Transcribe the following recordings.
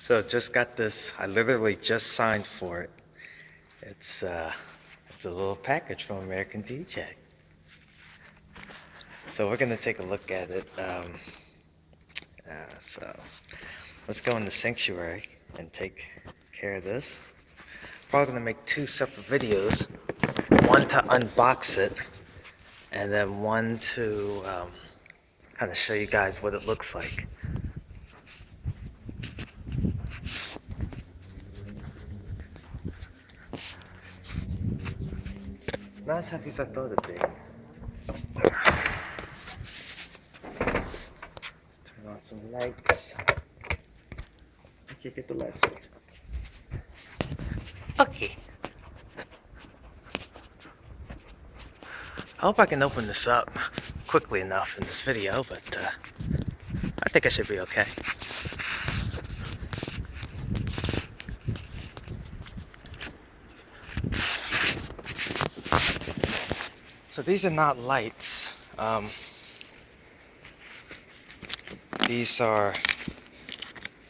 So just got this. I literally just signed for it. It's a little package from American DJ. So we're gonna take a look at it. So let's go into Sanctuary and take care of this. Probably gonna make two separate videos. One to unbox it, and then one to kind of show you guys what it looks like. Not as heavy as I thought it'd be. Let's turn on some lights. I can't get the light switch. Okay. I hope I can open this up quickly enough in this video, but I think I should be okay. So these are not lights. These are,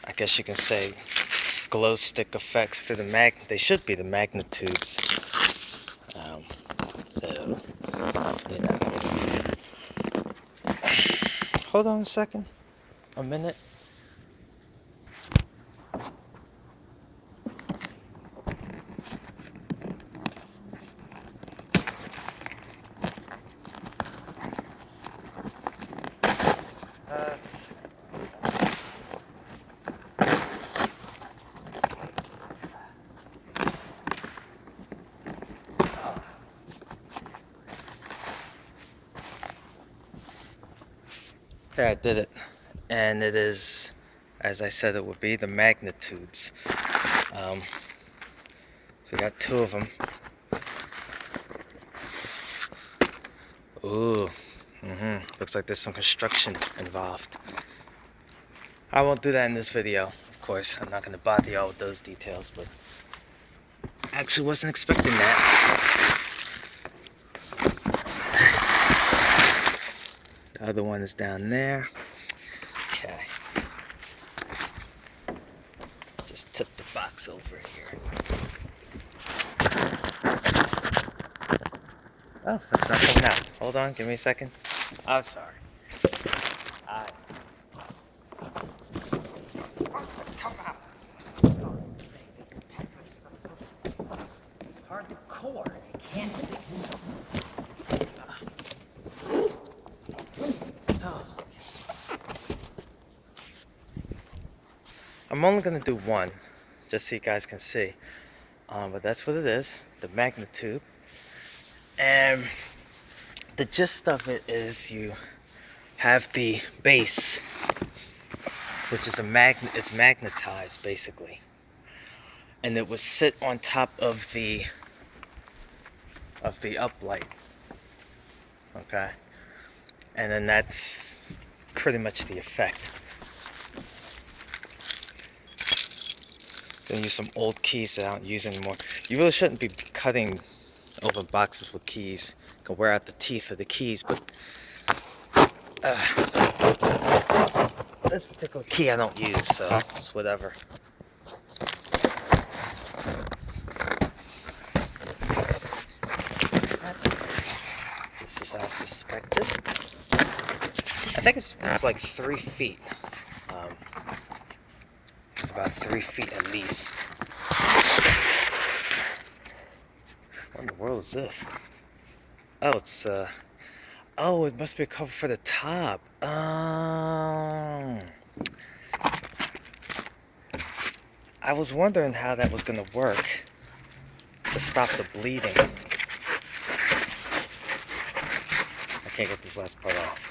I guess you can say, glow stick effects to the They should be the Magna tubes. So, you know. Hold on a second. A minute. Okay, I did it. And it is, as I said it would be, the Magna tubes. We got two of them. Ooh. Looks like there's some construction involved. I won't do that in this video, of course. I'm not going to bother y'all with those details, but I actually wasn't expecting that. The other one is down there. Okay. Just tip the box over here. Oh, that's not coming out. Hold on, give me a second. I'm sorry. Come out. Hardcore. You can't. I'm only gonna do one, just so you guys can see. But that's what it is, the Magna tube. And the gist of it is you have the base, which is it's magnetized basically, and it would sit on top of the uplight. Okay, and then that's pretty much the effect. Gonna use some old keys that I don't use anymore. You really shouldn't be cutting open boxes with keys. You can wear out the teeth of the keys, but this particular key I don't use, so it's whatever. This is as suspected. I think it's like 3 feet. It's about 3 feet at least. What in the world is this? Oh, it's oh, it must be a cover for the top. I was wondering how that was gonna work to stop the bleeding. I can't get this last part off.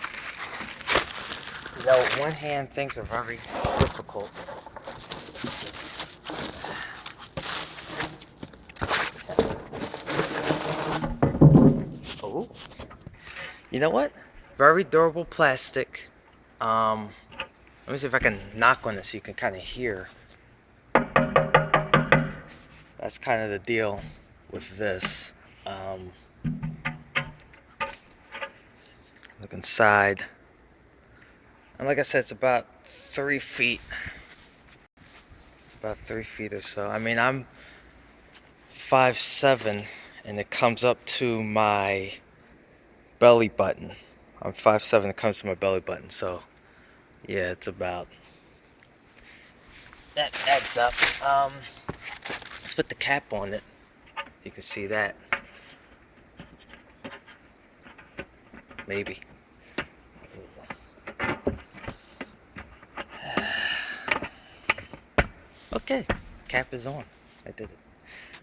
You know, one hand things are very difficult. Oh, you know what? Very durable plastic. Let me see if I can knock on it so you can kind of hear. That's kind of the deal with this. Look inside. And like I said, it's about 3 feet. about 3 feet or so. I mean, I'm 5'7", and it comes up to my belly button. I'm 5'7", it comes to my belly button, so yeah, it's about, that adds up. Let's put the cap on it. You can see that. Maybe. Okay, cap is on. I did it.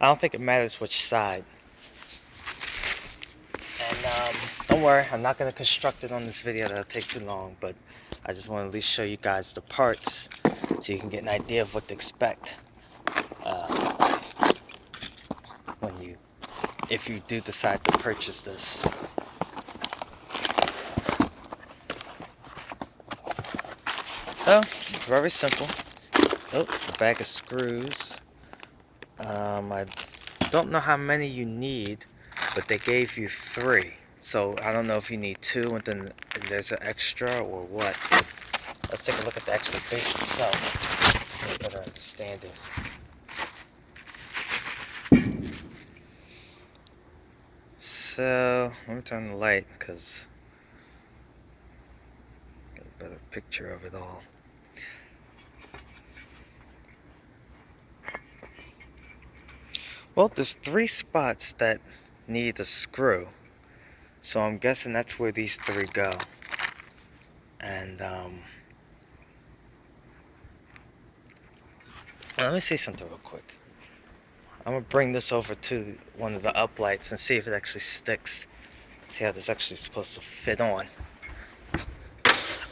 I don't think it matters which side. And don't worry, I'm not going to construct it on this video. That'll take too long, but I just want to at least show you guys the parts so you can get an idea of what to expect if you do decide to purchase this. Oh, very simple. Oh, a bag of screws. I don't know how many you need, but they gave you 3. So I don't know if you need 2 and then there's an extra or what. Let's take a look at the actual base itself. Get a better understanding. So let me turn the light because get a better picture of it all. Well, there's 3 spots that need a screw, so I'm guessing that's where these 3 go. And let me see something real quick. I'm gonna bring this over to one of the uplights and see if it actually sticks. See how this actually is supposed to fit on.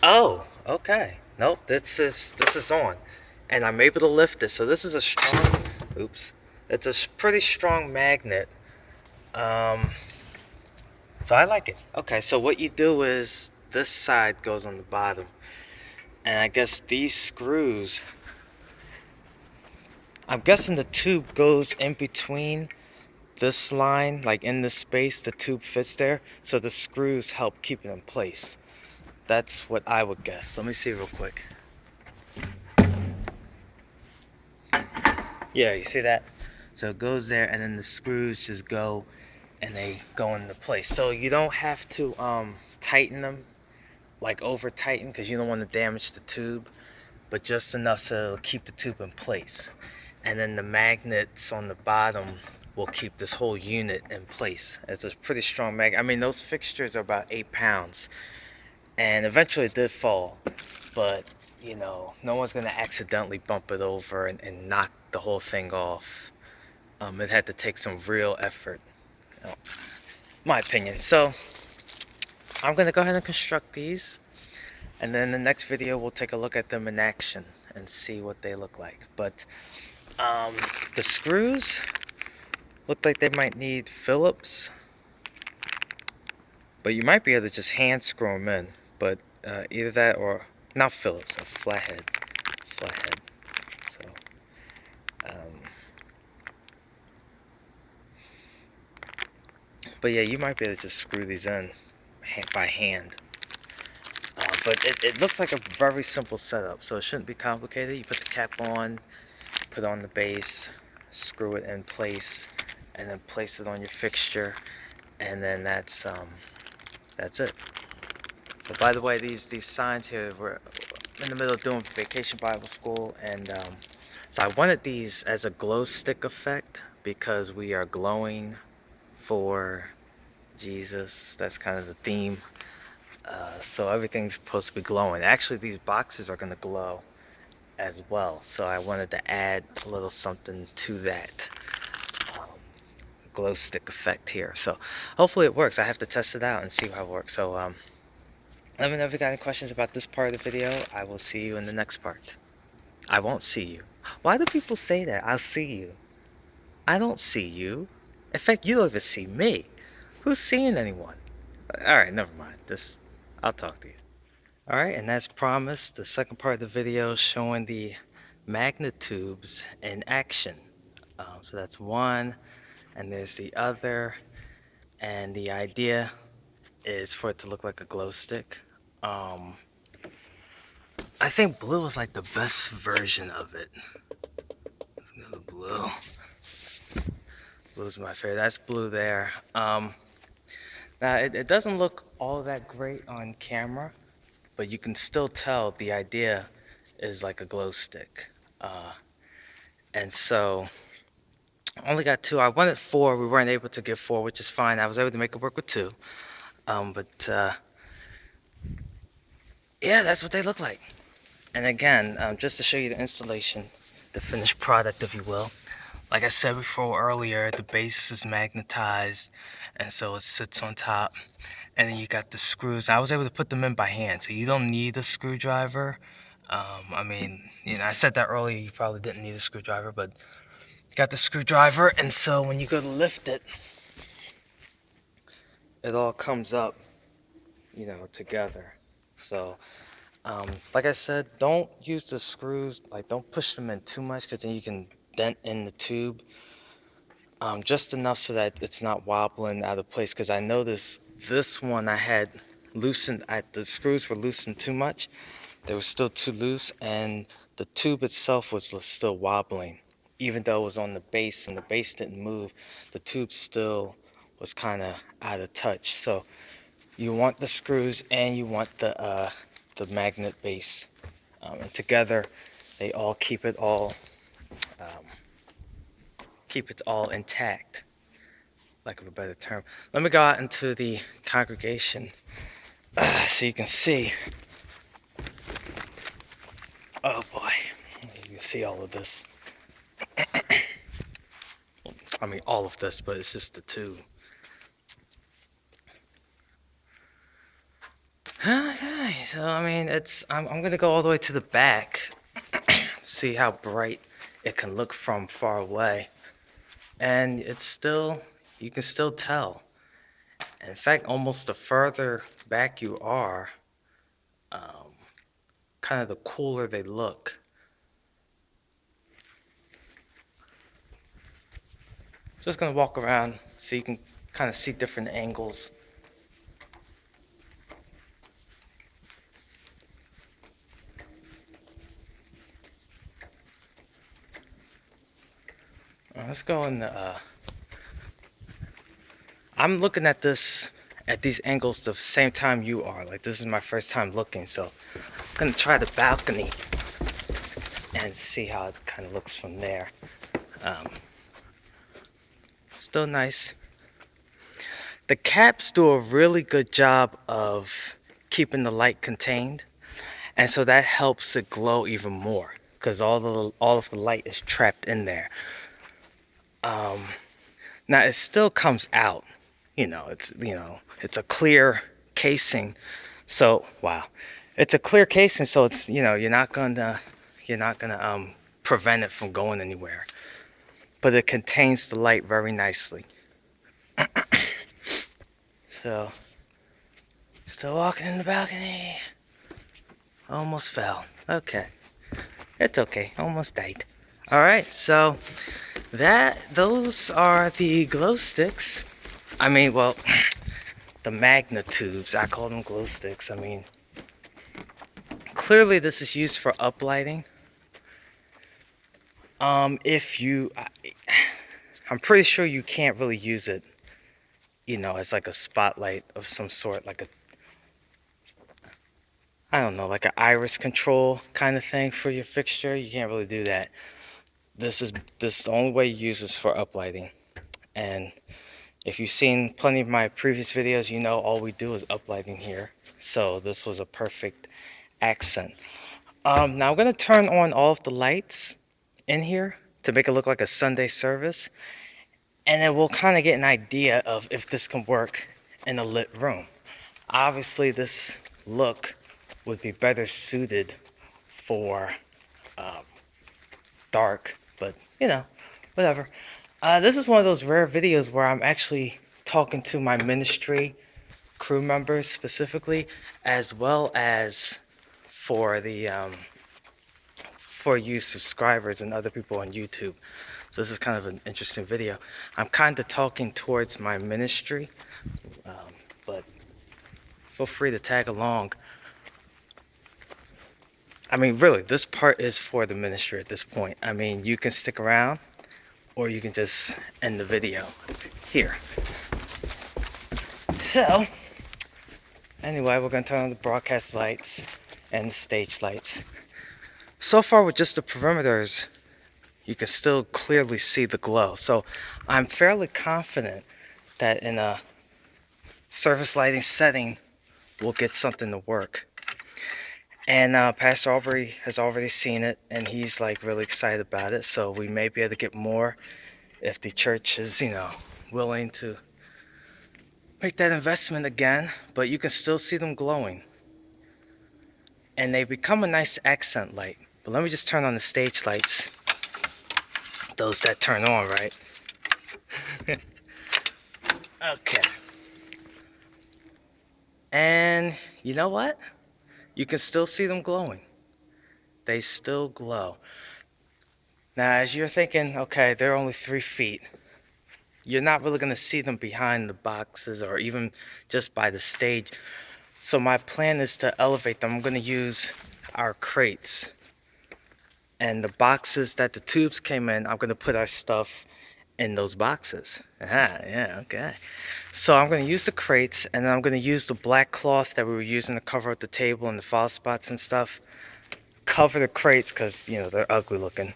Oh, okay. Nope, this is on, and I'm able to lift this. So this is a strong. Oops, it's a pretty strong magnet. So I like it. Okay, so what you do is this side goes on the bottom, and I guess these screws. I'm guessing the tube goes in between this line, like in this space, the tube fits there, so the screws help keep it in place. That's what I would guess. Let me see real quick. Yeah, you see that? So it goes there, and then the screws just go, and they go into place. So you don't have to tighten them, like over tighten, because you don't want to damage the tube, but just enough so it'll keep the tube in place. And then the magnets on the bottom will keep this whole unit in place. It's a pretty strong magnet. I mean, those fixtures are about 8 pounds, and eventually it did fall, but you know, no one's gonna accidentally bump it over and knock the whole thing off. It had to take some real effort, you know, my opinion. So I'm gonna go ahead and construct these, and then in the next video we'll take a look at them in action and see what they look like. But the screws look like they might need Phillips, but you might be able to just hand screw them in. But either that or not Phillips, a flathead. So but yeah, you might be able to just screw these in by hand. But it looks like a very simple setup, so it shouldn't be complicated. You put the cap on, put on the base, screw it in place, and then place it on your fixture, and then that's it. But by the way, these signs here, we're in the middle of doing Vacation Bible School, and so I wanted these as a glow stick effect because we are glowing for Jesus. That's kind of the theme. So everything's supposed to be glowing. Actually, these boxes are going to glow as well. So I wanted to add a little something to that glow stick effect here. So hopefully it works. I have to test it out and see how it works. So let me know if you got any questions about this part of the video. I will see you in the next part. I won't see you. Why do people say that? I'll see you. I don't see you. In fact, you don't even see me. Who's seeing anyone? Alright, never mind. I'll talk to you. Alright, and as promised, the second part of the video showing the Magna tubes in action. So that's one, and there's the other, and the idea is for it to look like a glow stick. I think blue is like the best version of it. blue. Blue's my favorite. That's blue there. Now it doesn't look all that great on camera, but you can still tell the idea is like a glow stick. And so I only got two. I wanted four. We weren't able to get four, which is fine. I was able to make it work with two. But yeah, that's what they look like. And again, just to show you the installation, the finished product, if you will. Like I said before earlier, the base is magnetized, and so it sits on top. And then you got the screws. I was able to put them in by hand, so you don't need a screwdriver. I mean, I said that earlier, you probably didn't need a screwdriver, but you got the screwdriver, and so when you go to lift it, it all comes up, together. So, like I said, don't use the screws, like don't push them in too much, because then you can dent in the tube. Just enough so that it's not wobbling out of place, because I noticed this one I had loosened, the screws were loosened too much. They were still too loose, and the tube itself was still wobbling. Even though it was on the base and the base didn't move, the tube still was kind of out of touch. So you want the screws and you want the magnet base, and together they all keep it all intact, lack of a better term. Let me go out into the congregation so you can see. Oh boy, you can see all of this. I mean all of this, but it's just the two. Okay, so I mean I'm gonna go all the way to the back, see how bright it can look from far away, and you can still tell. In fact, almost the further back you are, kind of the cooler they look. Just gonna walk around so you can kind of see different angles. Let's go in the. I'm looking at these angles the same time you are. Like this is my first time looking, so I'm gonna try the balcony and see how it kind of looks from there. Still nice. The caps do a really good job of keeping the light contained, and so that helps it glow even more because all of the light is trapped in there. Now it still comes out, it's a clear casing, so wow, it's a clear casing, so it's you're not gonna prevent it from going anywhere, but it contains the light very nicely. So, still walking in the balcony. Almost fell. Okay. It's okay. Almost died. Alright, so those are the glow sticks. I mean, well, the Magna tubes. I call them glow sticks. I mean, clearly this is used for uplighting. I'm pretty sure you can't really use it, as like a spotlight of some sort, I don't know, like an iris control kind of thing for your fixture. You can't really do that. This the only way you use this for uplighting. And if you've seen plenty of my previous videos, you know all we do is uplighting here. So this was a perfect accent. Now I'm gonna turn on all of the lights in here to make it look like a Sunday service, and then we'll kind of get an idea of if this can work in a lit room. Obviously, this look would be better suited for dark, but whatever. This is one of those rare videos where I'm actually talking to my ministry crew members specifically, as well as for the for you subscribers and other people on YouTube. So this is kind of an interesting video. I'm kind of talking towards my ministry, but feel free to tag along. I mean, really, this part is for the ministry at this point. I mean, you can stick around or you can just end the video here. So, anyway, we're going to turn on the broadcast lights and the stage lights. So far with just the perimeters, you can still clearly see the glow. So I'm fairly confident that in a surface lighting setting, we'll get something to work. And Pastor Aubrey has already seen it, and he's like really excited about it. So we may be able to get more if the church is, willing to make that investment again. But you can still see them glowing. And they become a nice accent light. But let me just turn on the stage lights. Those that turn on, right? Okay. And you know what? You can still see them glowing. They still glow. Now, as you're thinking, okay, they're only 3 feet. You're not really going to see them behind the boxes or even just by the stage. So my plan is to elevate them. I'm going to use our crates. And the boxes that the tubes came in, I'm going to put our stuff in those boxes. Yeah, okay. So I'm going to use the crates, and then I'm going to use the black cloth that we were using to cover up the table and the file spots and stuff. Cover the crates because, they're ugly looking.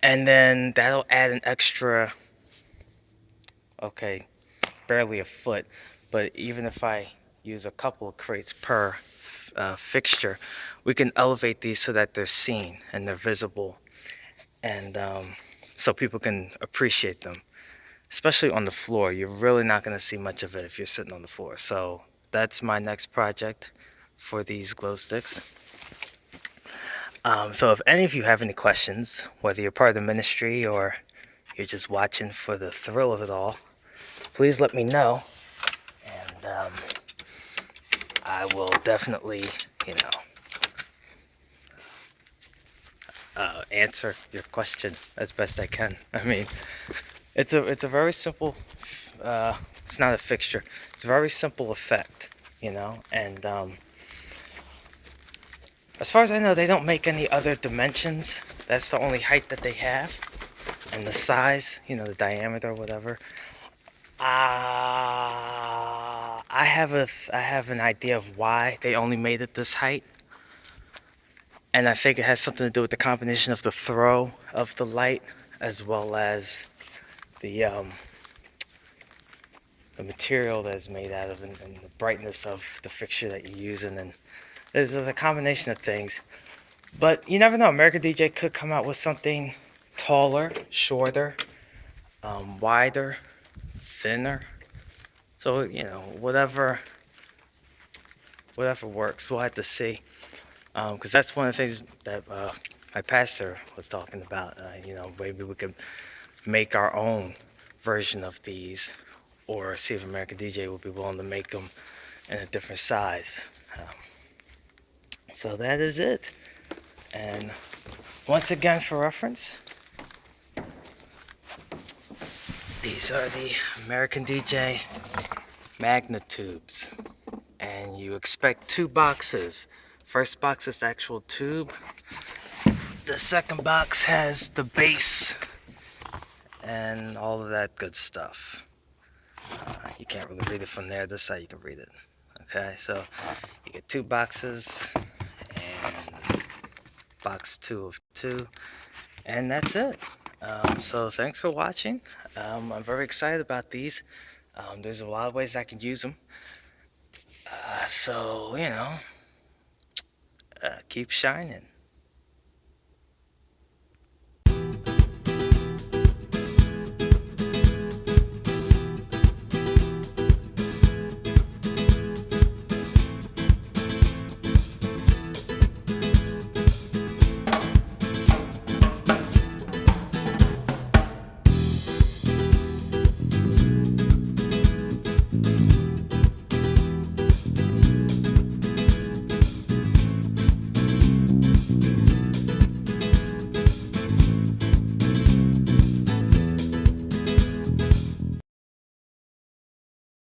And then that'll add an extra, okay, barely a foot. But even if I use a couple of crates per fixture, we can elevate these so that they're seen and they're visible. And so people can appreciate them. Especially on the floor. You're really not going to see much of it if you're sitting on the floor. So that's my next project for these glow sticks. So if any of you have any questions, whether you're part of the ministry or you're just watching for the thrill of it all, please let me know. And I will definitely, answer your question as best I can. I mean, it's a very simple, it's not a fixture. It's a very simple effect, and as far as I know, they don't make any other dimensions. That's the only height that they have, and the size, the diameter, whatever. I have an idea of why they only made it this height, and I think it has something to do with the combination of the throw of the light as well as the material that it's made out of and the brightness of the fixture that you're using, and there's a combination of things. But you never know. American DJ could come out with something taller, shorter, wider, thinner. So whatever works. We'll have to see. Because that's one of the things that my pastor was talking about. Maybe we could make our own version of these, or see if American DJ will be willing to make them in a different size. So that is it. And once again, for reference, these are the American DJ Magna tubes. And you expect 2 boxes. First box is the actual tube. The second box has the base and all of that good stuff. You can't really read it from there. This side you can read it. Okay, so you get 2 boxes and box 2 of 2, and that's it. So thanks for watching. I'm very excited about these. There's a lot of ways I can use them. So keep shining.